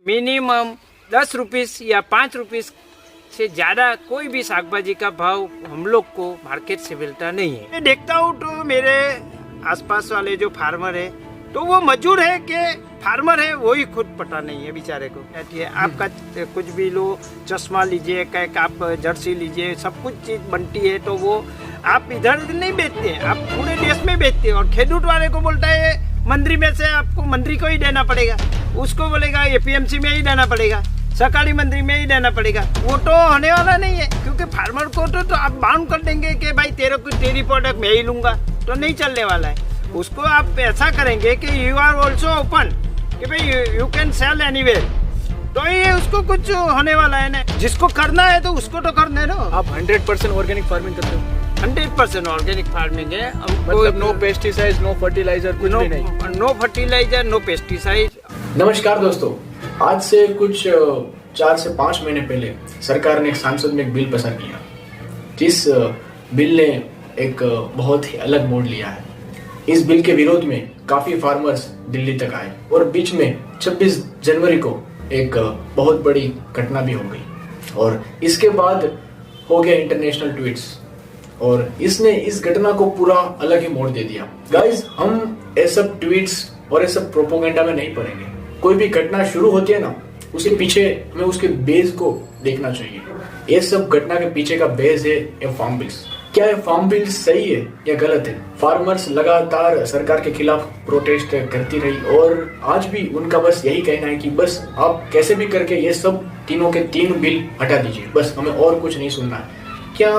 Minimum 10 rupees या 5 rupees से ज़्यादा कोई भी शाकभाजी का भाव हम लोग को मार्केट से मिलता नहीं है। मैं देखता हूँ तो मेरे आसपास वाले जो फार्मर है तो वो मजदूर है कि फार्मर है, वही खुद पता नहीं है बेचारे को। आपका कुछ भी लो, चश्मा लीजिए, कैक आप जर्सी लीजिए, सब कुछ चीज़ बनती है तो वो आप इधर नहीं बेचते हैं, आप पूरे देश में बेचते हैं। और खेडूत वाले को बोलता है मंडी में से आपको मंडी को ही देना पड़ेगा, उसको बोलेगा एपीएमसी में ही देना पड़ेगा, सरकारी मंडी में ही देना पड़ेगा। वो तो होने वाला नहीं है, क्योंकि फार्मर को तो आप बाउंड कर देंगे कि भाई तेरी प्रोडक्ट मैं ही लूंगा, तो नहीं चलने वाला है। उसको आप ऐसा करेंगे कि यू आर ऑल्सो ओपन, कि भाई यू कैन सेल एनीवेयर, तो ये उसको कुछ होने वाला है ना। जिसको करना है तो उसको तो करना है ना। आप 100% ऑर्गेनिक फार्मिंग करते हो? 100% ऑर्गेनिक फार्मिंग है। मतलब नो पेस्टिसाइड, नो फर्टिलाइजर, कुछ भी नहीं? No fertiliser, no pesticide. नमस्कार दोस्तों, आज से कुछ 4 से 5 महीने पहले सरकार ने संसद में एक बिल पास किया, जिस बिल ने एक बहुत ही अलग मोड़ लिया है। इस बिल के विरोध में काफी फार्मर्स दिल्ली तक आए और बीच में 26 जनवरी को एक बहुत बड़ी घटना भी हो गई और इसके बाद हो गया इंटरनेशनल ट्वीट्स और इसने इस घटना को पूरा अलग ही मोड़ दे दिया। गाइस, हम ये सब ट्वीट्स और ये सब प्रोपोगेंडा में नहीं पड़ेंगे। कोई भी घटना शुरू होती है ना, उसके पीछे हमें उसके बेस को देखना चाहिए। ये सब घटना के पीछे का बेस है ये फार्म बिल्स। क्या ये फार्म बिल सही है या गलत है? फार्मर्स लगातार सरकार के खिलाफ प्रोटेस्ट करती रही और आज भी उनका बस यही कहना है कि बस आप कैसे भी करके ये सब तीनों के 3 बिल हटा दीजिए, बस हमें और कुछ नहीं सुनना है। क्या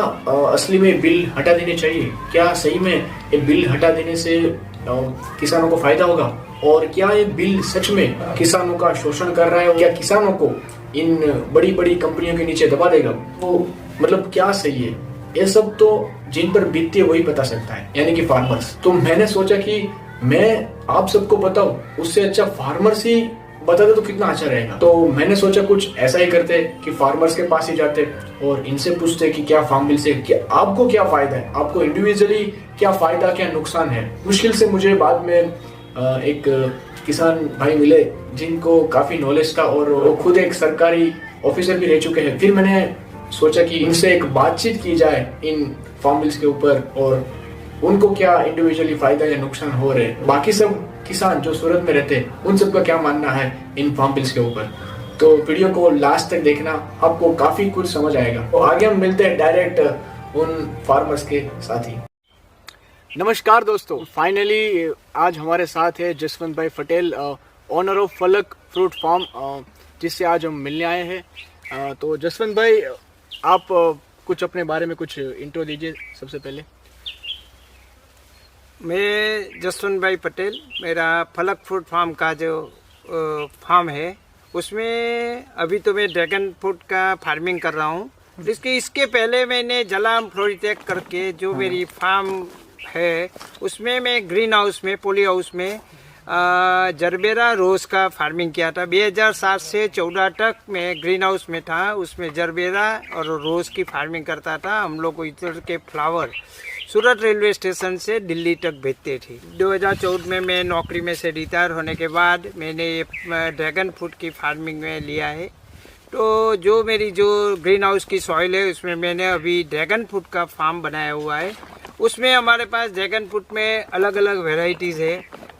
असली में बिल हटा देने चाहिए? क्या सही में ये बिल हटा देने से किसानों को फायदा होगा? और क्या ये बिल सच में किसानों का शोषण कर रहा है? क्या किसानों को इन बड़ी बड़ी कंपनियों के नीचे दबा देगा? तो मतलब क्या सही है? ये सब तो जिन पर बीतती है वही बता सकता है, यानी कि फार्मर्स। तो मैंने सोचा कि मैं आप सबको बताऊं, उससे अच्छा फार्मर्स ही बता दे तो कितना अच्छा रहेगा। तो मैंने सोचा कुछ ऐसा ही करते कि फार्मर्स के पास ही जाते और इनसे पूछते कि क्या फार्म बिल से आपको क्या फायदा है, आपको इंडिविजुअली क्या फायदा क्या नुकसान है। मुश्किल से मुझे बाद में एक किसान भाई मिले जिनको काफी नॉलेज था और वो खुद एक सरकारी ऑफिसर भी रह चुके हैं। फिर मैंने सोचा कि इनसे एक बातचीत की जाए इन फार्म बिल्स के ऊपर और उनको क्या इंडिविजुअली फायदा या नुकसान हो रहे, बाकी सब किसान जो सूरत में रहते हैं उन सबका क्या मानना है इन फार्म बिल्स के ऊपर। तो वीडियो को लास्ट तक देखना, आपको काफी कुछ समझ आएगा। तो आगे हम मिलते हैं डायरेक्ट उन फार्मर्स के साथ ही। नमस्कार दोस्तों, फाइनली आज हमारे साथ है जसवंत भाई पटेल, ओनर ऑफ फलक फ्रूट फार्म, जिससे आज हम मिलने आए हैं। तो जसवंत भाई, आप कुछ अपने बारे में कुछ इंट्रो दीजिए सबसे पहले। मैं जसवंत भाई पटेल, मेरा फलक फ्रूट फार्म का जो फार्म है उसमें अभी तो मैं ड्रैगन फ्रूट का फार्मिंग कर रहा हूँ। इसके पहले मैंने जलाम फ्लोरिटेक करके जो मेरी फार्म है उसमें मैं ग्रीन हाउस में, पोली हाउस में जरबेरा रोज का फार्मिंग किया था। 2007 से 14 तक मैं ग्रीन हाउस में था, उसमें जरबेरा और रोज की फार्मिंग करता था। हम लोग को इधर के फ्लावर सूरत रेलवे स्टेशन से दिल्ली तक भेजते थे। 2014 में मैं नौकरी में से रिटायर होने के बाद मैंने ये ड्रैगन फ्रूट की फार्मिंग में लिया है। तो जो मेरी जो ग्रीन हाउस की सॉइल है उसमें मैंने अभी ड्रैगन फ्रूट का फार्म बनाया हुआ है। उसमें हमारे पास ड्रैगन फ्रूट में अलग अलग वेराइटीज़ है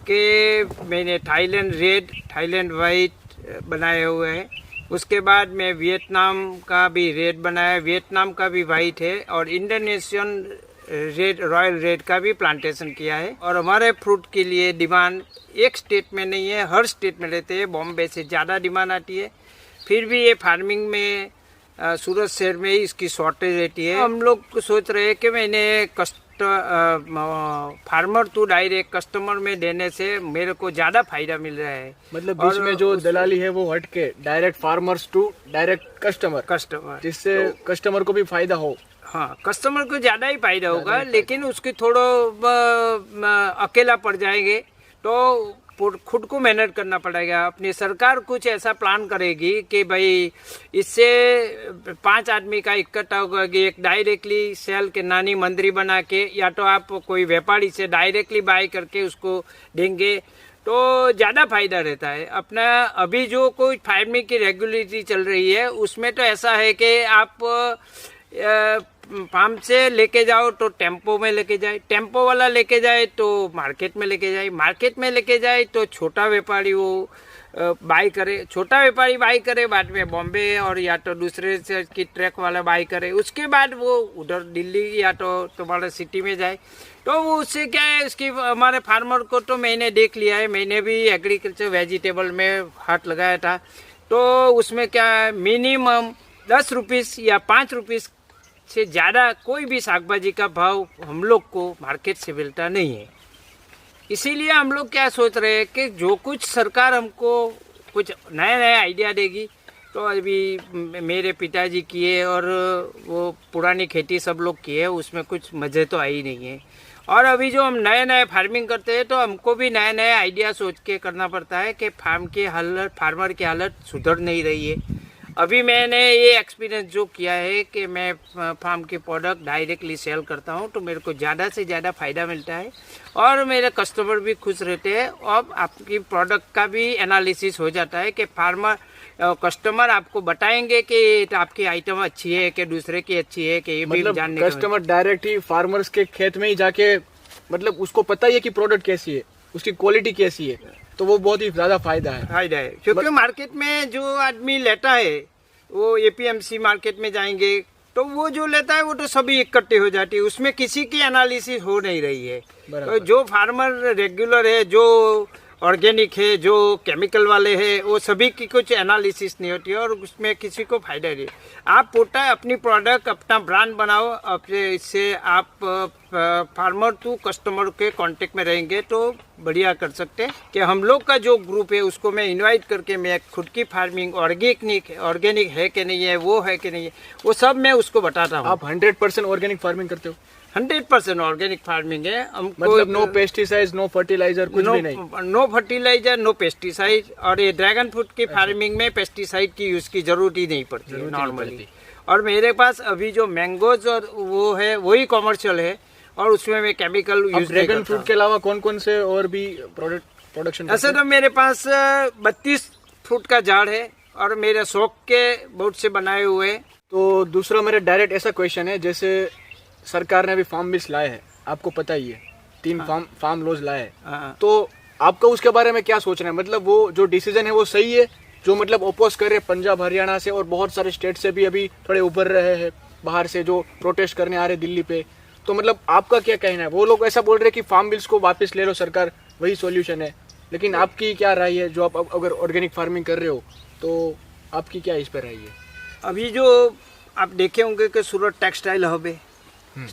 कि मैंने थाईलैंड रेड, थाईलैंड वाइट बनाए हुए हैं। उसके बाद मैं वियतनाम का भी रेड बनाया, वियतनाम का भी वाइट है और इंडोनेशियन रेड, रॉयल रेड का भी प्लांटेशन किया है। और हमारे फ्रूट के लिए डिमांड एक स्टेट में नहीं है, हर स्टेट में रहते हैं। बॉम्बे से ज़्यादा डिमांड आती है, फिर भी ये फार्मिंग में सूरत शहर में ही इसकी शॉर्टेज रहती है। हम लोग सोच रहे हैं कि मैंने फार्मर टू डायरेक्ट कस्टमर में देने से मेरे को ज़्यादा फायदा मिल रहा है। मतलब बीच में जो दलाली है वो हट के direct farmers to direct customer, जिससे कस्टमर को भी फायदा हो। हाँ, कस्टमर को ज़्यादा ही फायदा होगा, लेकिन उसकी थोड़ा अकेला पड़ जाएंगे तो खुद को मेहनत करना पड़ेगा। अपनी सरकार कुछ ऐसा प्लान करेगी कि भाई इससे 5 आदमी का इकट्ठा होगा कि एक डायरेक्टली सेल के नानी मंदिर बना के, या तो आप कोई व्यापारी से डायरेक्टली बाय करके उसको देंगे। तो ज़्यादा फायदा रहता है अपना। अभी जो कोई फार्मिंग की रेगुलेटरी चल रही है उसमें तो ऐसा है कि आप फार्म से लेके जाओ तो टेम्पो में लेके जाए, टेम्पो वाला लेके जाए तो मार्केट में लेके जाए, मार्केट में लेके जाए तो छोटा व्यापारी वो बाई करे, छोटा व्यापारी बाई करे, बाद में बॉम्बे और या तो दूसरे से की ट्रक वाला बाई करे, उसके बाद वो उधर दिल्ली या तो तुम्हारा सिटी में जाए। तो वो उससे क्या है, उसकी हमारे फार्मर को तो मैंने देख लिया है, मैंने भी एग्रीकल्चर वेजिटेबल में हाथ लगाया था। तो उसमें क्या है, मिनिमम 10 रुपीस या 5 रुपीस से ज़्यादा कोई भी शाकभाजी का भाव हम लोग को मार्केट से मिलता नहीं है। इसीलिए हम लोग क्या सोच रहे हैं कि जो कुछ सरकार हमको कुछ नया नया आइडिया देगी, तो अभी मेरे पिताजी किए और वो पुरानी खेती सब लोग किए, उसमें कुछ मज़े तो आई नहीं है। और अभी जो हम नए नए फार्मिंग करते हैं तो हमको भी नए नए आइडिया सोच के करना पड़ता है कि फार्मर की हालत सुधर नहीं रही है। अभी मैंने ये एक्सपीरियंस जो किया है कि मैं फार्म के प्रोडक्ट डायरेक्टली सेल करता हूँ, तो मेरे को ज़्यादा से ज़्यादा फ़ायदा मिलता है और मेरे कस्टमर भी खुश रहते हैं। और आपकी प्रोडक्ट का भी एनालिसिस हो जाता है कि फार्मर कस्टमर आपको बताएंगे कि आपकी आइटम अच्छी है कि दूसरे की अच्छी है कि ये भी जानने कस्टमर डायरेक्ट ही फार्मर्स के खेत में ही जाके, मतलब उसको पता ही है कि प्रोडक्ट कैसी है, उसकी क्वालिटी कैसी है, तो वो बहुत ही ज्यादा फायदा है। क्योंकि मार्केट में जो आदमी लेता है वो एपीएमसी मार्केट में जाएंगे तो वो जो लेता है वो तो सभी इकट्ठे हो जाती है, उसमें किसी की एनालिसिस हो नहीं रही है। तो जो फार्मर रेगुलर है, जो ऑर्गेनिक है, जो केमिकल वाले हैं, वो सभी की कुछ एनालिसिस नहीं होती है और उसमें किसी को फायदा नहीं। आप पोता अपनी प्रोडक्ट अपना ब्रांड बनाओ, अपने इससे आप फार्मर टू कस्टमर के कांटेक्ट में रहेंगे तो बढ़िया कर सकते हैं। कि हम लोग का जो ग्रुप है उसको मैं इनवाइट करके मैं खुद की फार्मिंग ऑर्गेनिक है कि नहीं है, वो है कि नहीं है, वो सब मैं उसको बताता हूँ। आप 100% ऑर्गेनिक फार्मिंग करते हो? 100% ऑर्गेनिक फार्मिंग है हमको, मतलब नो पेस्टिसाइड, नो फर्टिलाइजर, कुछ भी नहीं? No fertiliser, no pesticide. और ये ड्रैगन फ्रूट की फार्मिंग में पेस्टिसाइड की यूज की जरूरत ही नहीं पड़ती है नॉर्मली। और मेरे पास अभी जो मैंगोज और वो है वही कॉमर्शियल है और उसमें मैं केमिकल यूज। ड्रैगन फ्रूट के अलावा कौन कौन से और भी प्रोडक्शन? ऐसे तो मेरे पास 32 फ्रूट का झाड़ है और मेरे शौक के बहुत से बनाए हुए। तो दूसरा मेरा डायरेक्ट ऐसा क्वेश्चन है, जैसे सरकार ने अभी फार्म बिल्स लाए हैं, आपको पता ही है, 3 फार्म लॉज लाए हैं, तो आपका उसके बारे में क्या सोचना है? मतलब वो जो डिसीजन है वो सही है, जो मतलब ओपोज कर रहे पंजाब हरियाणा से और बहुत सारे स्टेट से भी अभी थोड़े उभर रहे हैं, बाहर से जो प्रोटेस्ट करने आ रहे दिल्ली पे, तो मतलब आपका क्या कहना है? वो लोग ऐसा बोल रहे हैं कि फार्म बिल्स को वापस ले लो सरकार, वही सॉल्यूशन है, लेकिन आपकी क्या राय है? जो आप अगर ऑर्गेनिक फार्मिंग कर रहे हो तो आपकी क्या इस पर राय है? अभी जो आप देखे होंगे कि सूरत टेक्सटाइल हब है,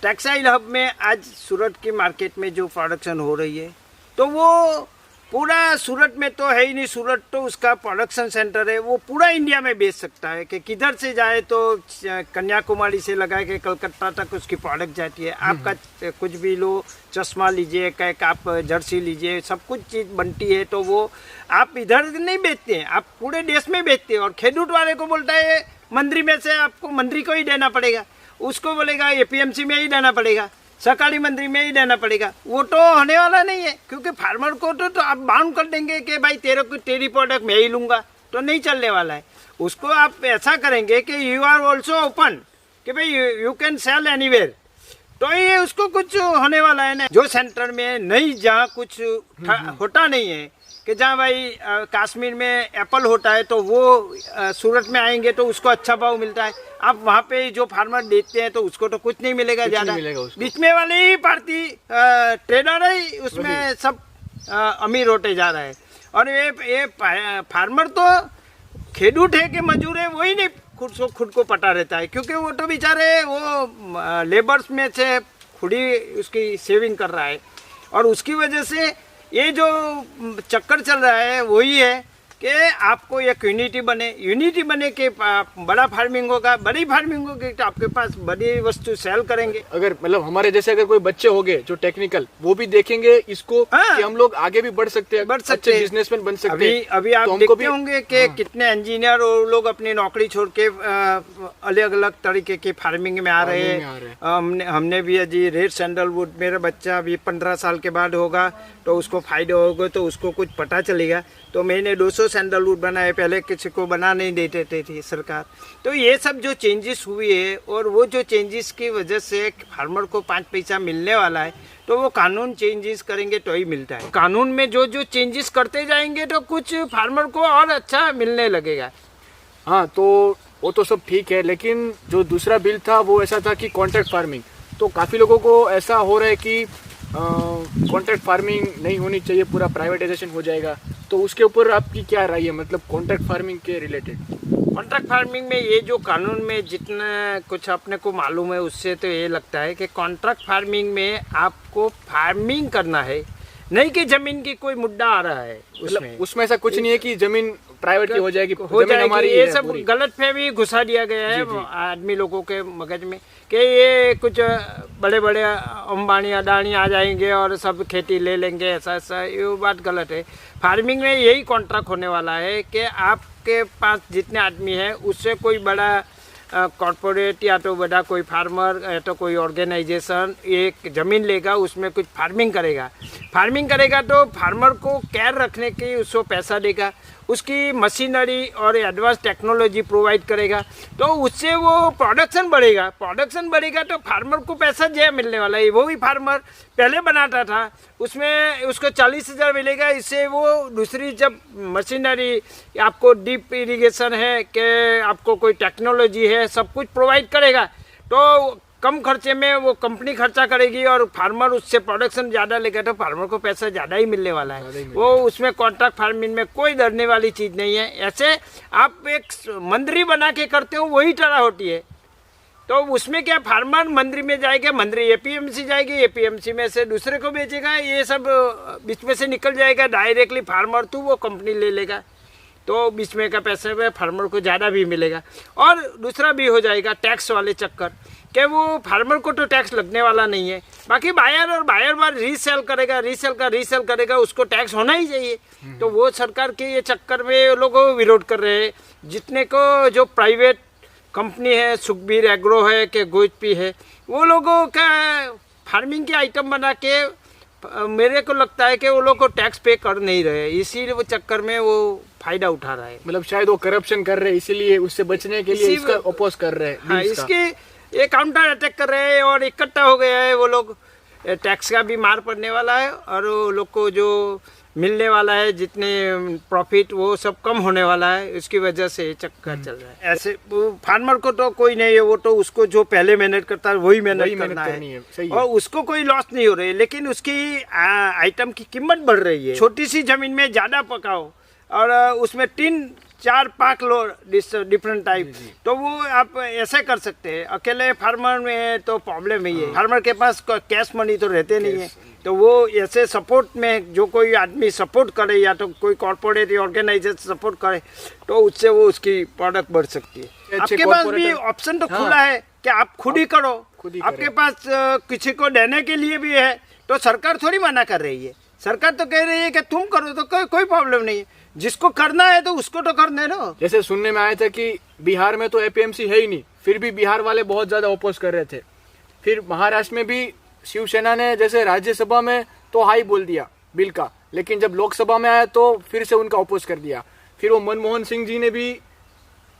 टेक्सटाइल हब में आज सूरत की मार्केट में जो प्रोडक्शन हो रही है तो वो पूरा सूरत में तो है ही नहीं, सूरत तो उसका प्रोडक्शन सेंटर है, वो पूरा इंडिया में बेच सकता है कि किधर से जाए तो कन्याकुमारी से लगा के कलकत्ता तक उसकी प्रोडक्ट जाती है। आपका कुछ भी लो, चश्मा लीजिए, कैक आप जर्सी लीजिए, सब कुछ चीज़ बनती है, तो वो आप इधर नहीं बेचते हैं, आप पूरे देश में बेचते हैं। और खेडूत वाले को बोलता है मंडी में से आपको मंडी को ही देना पड़ेगा, उसको बोलेगा एपीएमसी में ही देना पड़ेगा, सरकारी मंडी में ही देना पड़ेगा। वो तो होने वाला नहीं है, क्योंकि फार्मर को तो आप बाउंड कर देंगे कि भाई तेरी प्रोडक्ट मैं ही लूँगा, तो नहीं चलने वाला है। उसको आप ऐसा करेंगे कि यू आर ऑल्सो ओपन, कि भाई यू कैन सेल एनीवेयर, तो ये उसको कुछ होने वाला है ना। जो सेंटर में नहीं, जहाँ कुछ होता नहीं है, कि जहाँ भाई कश्मीर में एप्पल होता है तो वो सूरत में आएंगे तो उसको अच्छा भाव मिलता है, आप वहाँ पे जो फार्मर देते हैं तो उसको तो कुछ नहीं मिलेगा ज़्यादा, बीच में वाले ही पार्टी ट्रेडर है, उसमें सब अमीर होते जा रहा है। और ये फार्मर तो खेडूत है कि मजदूर है, वही नहीं खुद को पता रहता है, क्योंकि वो तो बेचारे वो लेबर्स में से खुद ही उसकी सेविंग कर रहा है। और उसकी वजह से ये जो चक्कर चल रहा है वही है कि आपको एक यूनिटी बने कि बड़ा फार्मिंग होगा, बड़ी फार्मिंग होगी तो आपके पास बड़ी वस्तु सेल करेंगे। अगर मतलब हमारे जैसे अगर कोई बच्चे हो गए जो टेक्निकल, वो भी देखेंगे इसको कि हम लोग आगे भी बढ़ सकते हैं, अच्छे बिजनेसमैन बन सकते हैं। अभी आप देखते होंगे कि कितने इंजीनियर और लोग अपनी नौकरी छोड़ के अलग अलग तरीके की फार्मिंग में आ रहे हैं। हमने भी अजी रेड सैंडलवुड, मेरा बच्चा अभी 15 साल के बाद होगा तो उसको फायदा होगा, तो उसको कुछ पता चलेगा। तो मैंने 200 सैंडलवुड बनाए, पहले किसी को बना नहीं देते थी सरकार। तो ये सब जो चेंजेस हुई है, और वो जो चेंजेस की वजह से फार्मर को 5 पैसा मिलने वाला है, तो वो कानून चेंजेस करेंगे तो ही मिलता है। कानून में जो जो चेंजेस करते जाएंगे तो कुछ फार्मर को और अच्छा मिलने लगेगा। हाँ, तो वो तो सब ठीक है, लेकिन जो दूसरा बिल था वो ऐसा था कि कॉन्ट्रैक्ट फार्मिंग। तो काफ़ी लोगों को ऐसा हो रहा है कि कॉन्ट्रैक्ट फार्मिंग नहीं होनी चाहिए, पूरा प्राइवेटाइजेशन हो जाएगा। तो उसके ऊपर आपकी क्या राय है, मतलब कॉन्ट्रैक्ट फार्मिंग के रिलेटेड? कॉन्ट्रैक्ट फार्मिंग में ये जो कानून में जितना कुछ अपने को मालूम है, उससे तो ये लगता है कि कॉन्ट्रैक्ट फार्मिंग में आपको फार्मिंग करना है, नहीं कि जमीन की कोई मुद्दा आ रहा है उसमें ऐसा कुछ नहीं है कि जमीन प्राइवेट की हो जाएगी, जमीन हमारी ये सब गलत फहमी घुसा दिया गया है आदमी लोगों के मगज में कि ये कुछ बड़े बड़े अंबानी अडानी आ जाएंगे और सब खेती ले लेंगे, ऐसा ये बात गलत है। फार्मिंग में यही कॉन्ट्रैक्ट होने वाला है कि आपके पास जितने आदमी हैं उससे कोई बड़ा कॉर्पोरेट या तो बड़ा कोई फार्मर या तो कोई ऑर्गेनाइजेशन एक ज़मीन लेगा, उसमें कुछ फार्मिंग करेगा तो फार्मर को केयर रखने की उसको पैसा देगा, उसकी मशीनरी और एडवांस टेक्नोलॉजी प्रोवाइड करेगा, तो उससे वो प्रोडक्शन बढ़ेगा तो फार्मर को पैसा जो मिलने वाला है। वो भी फार्मर पहले बनाता था, उसमें उसको 40,000 मिलेगा, इससे वो दूसरी जब मशीनरी, आपको डीप इरिगेशन है कि आपको कोई टेक्नोलॉजी है, सब कुछ प्रोवाइड करेगा, तो कम खर्चे में वो कंपनी खर्चा करेगी और फार्मर उससे प्रोडक्शन ज़्यादा लेगा तो फार्मर को पैसा ज़्यादा ही मिलने वाला है। वो उसमें कॉन्ट्रैक्ट फार्मिंग में कोई डरने वाली चीज़ नहीं है। ऐसे आप एक मंदिर बना के करते हो वही तरह होती है, तो उसमें क्या फार्मर मंदिर में जाएगा, मंदिर एपीएमसी जाएगी, एपीएमसी में से दूसरे को बेचेगा, ये सब बीच में से निकल जाएगा डायरेक्टली फार्मर तो वो कंपनी ले लेगा, तो बीच में का पैसे में फार्मर को ज़्यादा भी मिलेगा। और दूसरा भी हो जाएगा टैक्स वाले चक्कर कि वो फार्मर को तो टैक्स लगने वाला नहीं है, बाकी बायर बार रीसेल करेगा उसको टैक्स होना ही चाहिए। तो वो सरकार के ये चक्कर में लोग विरोध कर रहे हैं। जितने को जो प्राइवेट कंपनी है, सुखबीर एग्रो है कि गोजपी है, वो लोगों का फार्मिंग के आइटम बना के मेरे को लगता है कि वो लोग को टैक्स पे कर नहीं रहे, इसीलिए वो चक्कर में वो फायदा उठा रहा है। मतलब शायद वो करप्शन कर रहे हैं, इसीलिए उससे बचने के लिए इसका अपोज कर रहे हैं। हाँ, इसके ये काउंटर अटैक कर रहे हैं और इकट्ठा हो गया है वो लोग। टैक्स का भी मार पड़ने वाला है और वो लोग को जो मिलने वाला है जितने प्रॉफिट वो सब कम होने वाला है, इसकी वजह से चक्कर चल रहा है। ऐसे फार्मर को तो कोई नहीं है, वो तो उसको जो पहले मेहनत करता है वही मेहनत करना है और उसको कोई लॉस नहीं हो रही है, लेकिन उसकी आइटम की कीमत बढ़ रही है। छोटी सी जमीन में ज़्यादा पकाओ और उसमें 3-4 लो डिफरेंट टाइप, तो वो आप ऐसे कर सकते हैं। अकेले फार्मर में तो प्रॉब्लम ही है, फार्मर के पास कैश मनी तो रहते नहीं है, तो वो ऐसे सपोर्ट में जो कोई आदमी सपोर्ट करे या तो कोई कॉर्पोरेट ऑर्गेनाइजेशन सपोर्ट करे तो उससे वो उसकी प्रोडक्ट बढ़ सकती है। आपके पास भी ऑप्शन तो खुला है कि आप खुद ही करो, आपके पास किसी को देने के लिए भी है, तो सरकार थोड़ी मना कर रही है। सरकार तो कह रही है कि तुम करो, तो कोई प्रॉब्लम नहीं है, जिसको करना है तो उसको तो करने दो। जैसे सुनने में आया था कि बिहार में तो एपीएमसी है ही नहीं, फिर भी बिहार वाले बहुत ज्यादा अपोज कर रहे थे। फिर महाराष्ट्र में भी शिवसेना ने जैसे राज्यसभा में तो हाई बोल दिया बिल का, लेकिन जब लोकसभा में आया तो फिर से उनका अपोज कर दिया। फिर वो मनमोहन सिंह जी ने भी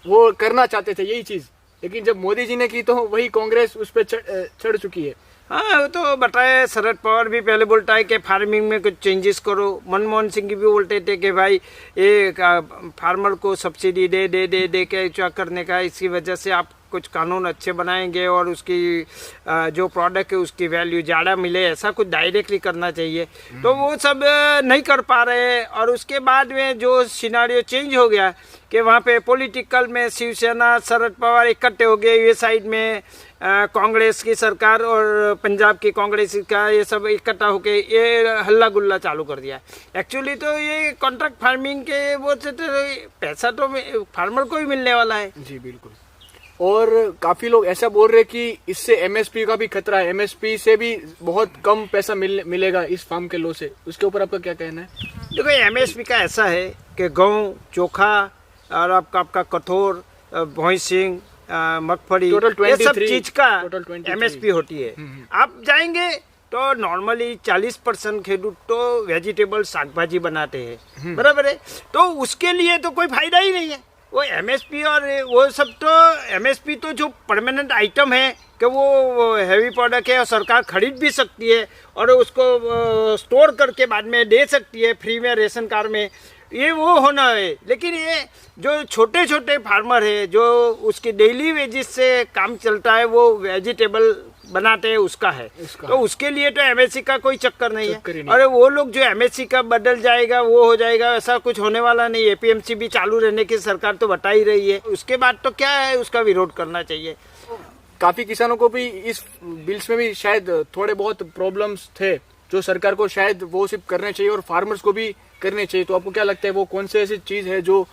वो करना चाहते थे यही चीज, लेकिन जब मोदी जी ने की तो वही कांग्रेस उस पर चढ़ चुकी है। हाँ, वो तो बताए, शरद पवार भी पहले बोलता है कि फार्मिंग में कुछ चेंजेस करो। मनमोहन सिंह भी बोलते थे कि भाई ये फार्मर को सब्सिडी दे के क्या करने का, इसकी वजह से आप कुछ कानून अच्छे बनाएंगे और उसकी जो प्रोडक्ट है उसकी वैल्यू ज़्यादा मिले, ऐसा कुछ डायरेक्टली करना चाहिए। तो वो सब नहीं कर पा रहे। और उसके बाद में जो सिनारियो चेंज हो गया कि वहाँ पे पॉलिटिकल में शिवसेना शरद पवार इकट्ठे हो गए, ये साइड में कांग्रेस की सरकार और पंजाब की कांग्रेस का ये सब इकट्ठा होके ये हल्ला गुल्ला चालू कर दिया। एक्चुअली तो ये कॉन्ट्रैक्ट फार्मिंग के वो से तो पैसा तो फार्मर को ही मिलने वाला है। जी बिल्कुल। और काफी लोग ऐसा बोल रहे हैं कि इससे एमएसपी का भी खतरा है, एमएसपी से भी बहुत कम पैसा मिलेगा इस फार्म के लो से, उसके ऊपर आपका क्या कहना है? देखो एमएसपी का ऐसा है कि गेहूँ, चोखा और आपका कठोर, भैंसिंग, मगफली, ये सब चीज का एमएसपी होती है। आप जाएंगे तो नॉर्मली 40% खेडूत तो वेजिटेबल शाकभाजी बनाते हैं, बराबर है। तो उसके लिए तो कोई फायदा ही नहीं है वो एमएसपी। और वो सब तो एमएसपी तो जो परमानेंट आइटम है कि वो हैवी प्रोडक्ट है और सरकार खरीद भी सकती है और उसको स्टोर करके बाद में दे सकती है फ्री में रेशन कार्ड में, ये वो होना है। लेकिन ये जो छोटे छोटे फार्मर है जो उसकी डेली वेजिस से काम चलता है, वो वेजिटेबल बनाते हैं, उसका है। तो उसके लिए तो एमएससी का कोई चक्कर नहीं है। और वो लोग जो एमएससी का बदल जाएगा वो हो जाएगा, ऐसा कुछ होने वाला नहीं। एपीएमसी भी चालू रहने की सरकार तो बता ही रही है। उसके बाद तो क्या है, उसका विरोध करना चाहिए। काफी किसानों को भी इस बिल्स में भी शायद थोड़े बहुत प्रॉब्लम्स थे जो सरकार को शायद वो सिर्फ करने चाहिए और फार्मर्स को भी करने चाहिए। तो आपको क्या लगता है वो कौन से ऐसी चीज है जो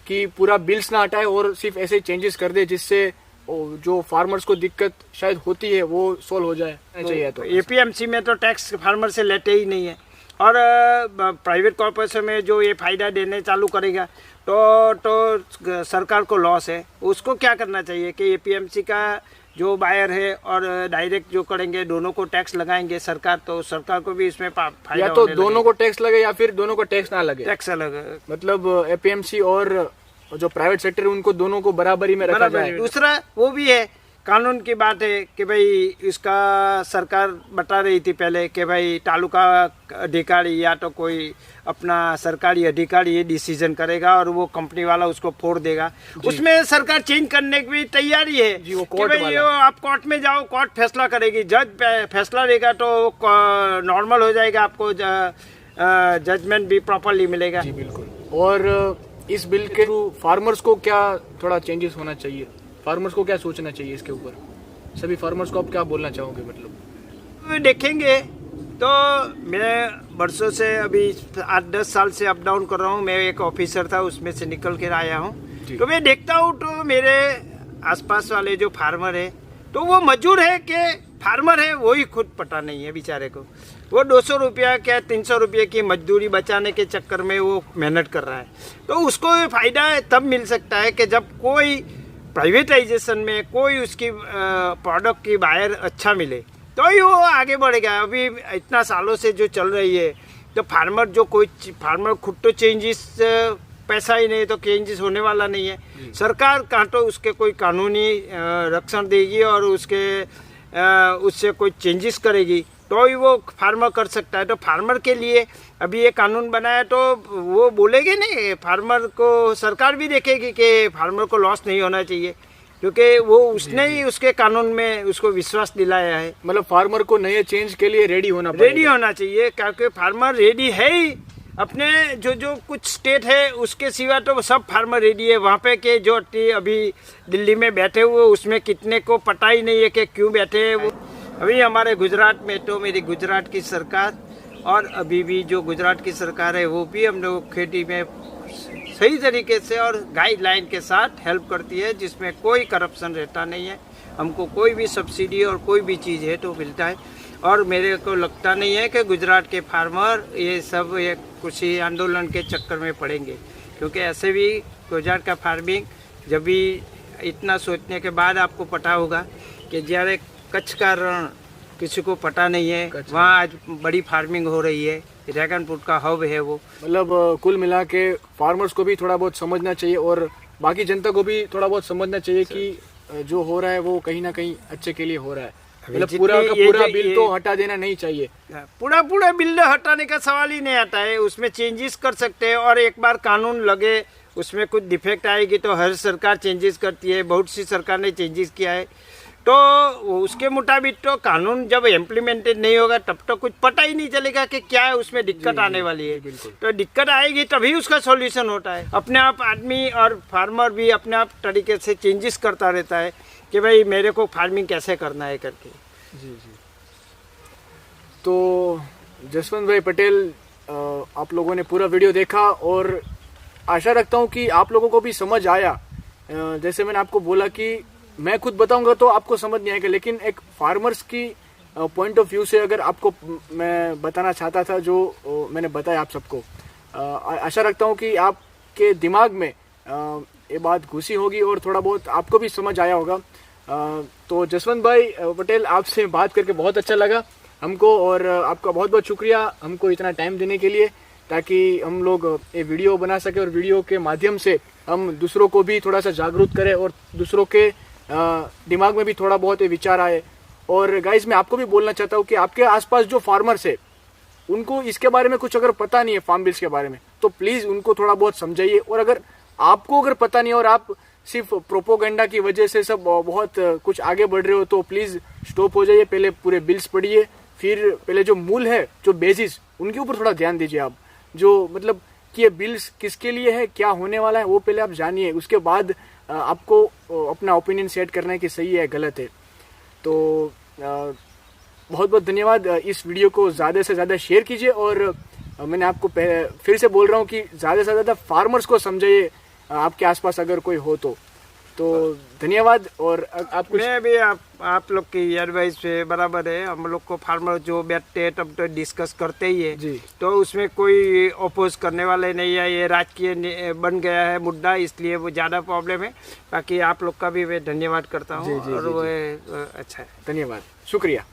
कि पूरा बिल्स ना हटाए और सिर्फ ऐसे चेंजेस कर दे जिससे जो फार्मर्स को दिक्कत शायद होती है वो सोल्व हो जाए चाहिए? तो एपीएमसी में तो टैक्स फार्मर से लेते ही नहीं है। और प्राइवेट कॉर्पोरेशन में जो ये फायदा देने चालू करेगा तो सरकार को लॉस है। उसको क्या करना चाहिए कि एपीएमसी का जो बायर है और डायरेक्ट जो करेंगे दोनों को टैक्स लगाएंगे सरकार, तो सरकार को भी इसमें फायदा। या तो दोनों को टैक्स लगे या फिर दोनों को टैक्स ना लगे। टैक्स लगे मतलब एपीएमसी और जो प्राइवेट सेक्टर है उनको दोनों को बराबरी में रखा जाए। दूसरा वो भी है, कानून की बात है कि भाई इसका सरकार बता रही थी पहले कि भाई तालुका अधिकारी या तो कोई अपना सरकारी अधिकारी ये डिसीजन करेगा और वो कंपनी वाला उसको फोड़ देगा। उसमें सरकार चेंज करने की भी तैयारी है जी, वो कि भाई आप कोर्ट में जाओ, कोर्ट फैसला करेगी, जज फैसला देगा तो नॉर्मल हो जाएगा, आपको जजमेंट भी प्रॉपरली मिलेगा। जी बिल्कुल। और इस बिल के थ्रू फार्मर्स को क्या थोड़ा चेंजेस होना चाहिए, फार्मर्स को क्या सोचना चाहिए इसके ऊपर? सभी फार्मर्स को आप क्या बोलना चाहोगे? मतलब देखेंगे तो मैं बरसों से अभी 8-10 साल से अप डाउन कर रहा हूँ। मैं एक ऑफिसर था, उसमें से निकल कर आया हूँ। तो मैं देखता हूँ तो मेरे आसपास वाले जो फार्मर है तो वो मजदूर है कि फार्मर है वही खुद पता नहीं है बेचारे को। वो 200 रुपया क्या 300 रुपये की मजदूरी बचाने के चक्कर में वो मेहनत कर रहा है। तो उसको फायदा तब मिल सकता है कि जब कोई प्राइवेटाइजेशन में कोई उसकी प्रोडक्ट की बायर अच्छा मिले तो ही वो आगे बढ़ेगा। अभी इतना सालों से जो चल रही है तो फार्मर खुद तो चेंजेस, पैसा ही नहीं तो चेंजेस होने वाला नहीं है। सरकार कहाँ तो उसके कोई कानूनी रक्षण देगी और उससे कोई चेंजेस करेगी तो ही वो फार्मर कर सकता है। तो फार्मर के लिए अभी ये कानून बनाया तो वो बोलेगे नहीं, फार्मर को सरकार भी देखेगी कि फार्मर को लॉस नहीं होना चाहिए, क्योंकि वो उसने ही उसके कानून में उसको विश्वास दिलाया है। मतलब फार्मर को नए चेंज के लिए रेडी होना चाहिए, क्योंकि फार्मर रेडी है ही। अपने जो कुछ स्टेट है उसके सिवा तो सब फार्मर रेडी है। वहाँ पे के जो अभी दिल्ली में बैठे हुए उसमें कितने को पता ही नहीं है कि क्यों बैठे हैं वो। अभी हमारे गुजरात में तो मेरी गुजरात की सरकार और अभी भी जो गुजरात की सरकार है वो भी हम लोग खेती में सही तरीके से और गाइडलाइन के साथ हेल्प करती है, जिसमें कोई करप्शन रहता नहीं है। हमको कोई भी सब्सिडी और कोई भी चीज़ है तो मिलता है। और मेरे को लगता नहीं है कि गुजरात के फार्मर ये सब एक कृषि आंदोलन के चक्कर में पड़ेंगे, क्योंकि ऐसे भी गुजरात का फार्मिंग जब भी इतना सोचने के बाद आपको पता होगा कि जયારે कच्छ का रण किसी को पता नहीं है, वहाँ आज बड़ी फार्मिंग हो रही है, ड्रैगन फ्रूट का हब है वो। मतलब कुल मिला के फार्मर्स को भी थोड़ा बहुत समझना चाहिए और बाकी जनता को भी थोड़ा बहुत समझना चाहिए कि जो हो रहा है वो कहीं ना कहीं अच्छे के लिए हो रहा है। मतलब पूरा का पूरा बिल तो हटा देना नहीं चाहिए। पूरा बिल हटाने का सवाल ही नहीं आता है, उसमें चेंजेस कर सकते हैं। और एक बार कानून लगे उसमें कुछ डिफेक्ट आएगी तो हर सरकार चेंजेस करती है, बहुत सी सरकार ने चेंजेस किया है, तो उसके मुताबिक तो कानून जब इम्प्लीमेंटेड नहीं होगा तब तो कुछ पता ही नहीं चलेगा कि क्या है उसमें दिक्कत आने वाली है। तो दिक्कत आएगी तभी उसका सॉल्यूशन होता है। अपने आप आदमी और फार्मर भी अपने आप तरीके से चेंजेस करता रहता है कि भाई मेरे को फार्मिंग कैसे करना है करके। जी। तो जसवंत भाई पटेल, आप लोगों ने पूरा वीडियो देखा और आशा रखता हूँ कि आप लोगों को भी समझ आया। जैसे मैंने आपको बोला कि मैं खुद बताऊंगा तो आपको समझ नहीं आएगा, लेकिन एक फार्मर्स की पॉइंट ऑफ व्यू से अगर आपको मैं बताना चाहता था जो मैंने बताया आप सबको, आशा रखता हूँ कि आपके दिमाग में ये बात घुसी होगी और थोड़ा बहुत आपको भी समझ आया होगा। तो जसवंत भाई पटेल, आपसे बात करके बहुत अच्छा लगा हमको, और आपका बहुत बहुत शुक्रिया हमको इतना टाइम देने के लिए, ताकि हम लोग ये वीडियो बना सके और वीडियो के माध्यम से हम दूसरों को भी थोड़ा सा जागरूक करें और दूसरों के दिमाग में भी थोड़ा बहुत ये विचार आए। और गाइस, मैं आपको भी बोलना चाहता हूँ कि आपके आसपास जो फार्मर्स है उनको इसके बारे में कुछ अगर पता नहीं है, फार्म बिल्स के बारे में, तो प्लीज़ उनको थोड़ा बहुत समझाइए। और अगर आपको अगर पता नहीं और आप सिर्फ प्रोपोगंडा की वजह से सब बहुत कुछ आगे बढ़ रहे हो, तो प्लीज़ स्टॉप हो जाइए, पहले पूरे बिल्स पढ़िए, फिर पहले जो मूल है, जो बेसिस, उनके ऊपर थोड़ा ध्यान दीजिए आप। जो मतलब कि ये बिल्स किसके लिए है, क्या होने वाला है, वो पहले आप जानिए, उसके बाद आपको अपना ओपिनियन सेट करना है कि सही है गलत है। तो बहुत बहुत धन्यवाद। इस वीडियो को ज़्यादा से ज़्यादा शेयर कीजिए, और मैंने आपको फिर से बोल रहा हूँ कि ज़्यादा से ज़्यादा फार्मर्स को समझाइए, आपके आसपास अगर कोई हो तो धन्यवाद। और आप कुछ... मैं भी आप लोग की एडवाइस पे बराबर है। हम लोग को फार्मर जो बैठते हैं तब तो डिस्कस करते ही है जी। तो उसमें कोई अपोज करने वाले नहीं है। ये राजकीय बन गया है मुद्दा, इसलिए वो ज़्यादा प्रॉब्लम है। बाकी आप लोग का भी मैं धन्यवाद करता हूँ और वो अच्छा है। धन्यवाद, शुक्रिया।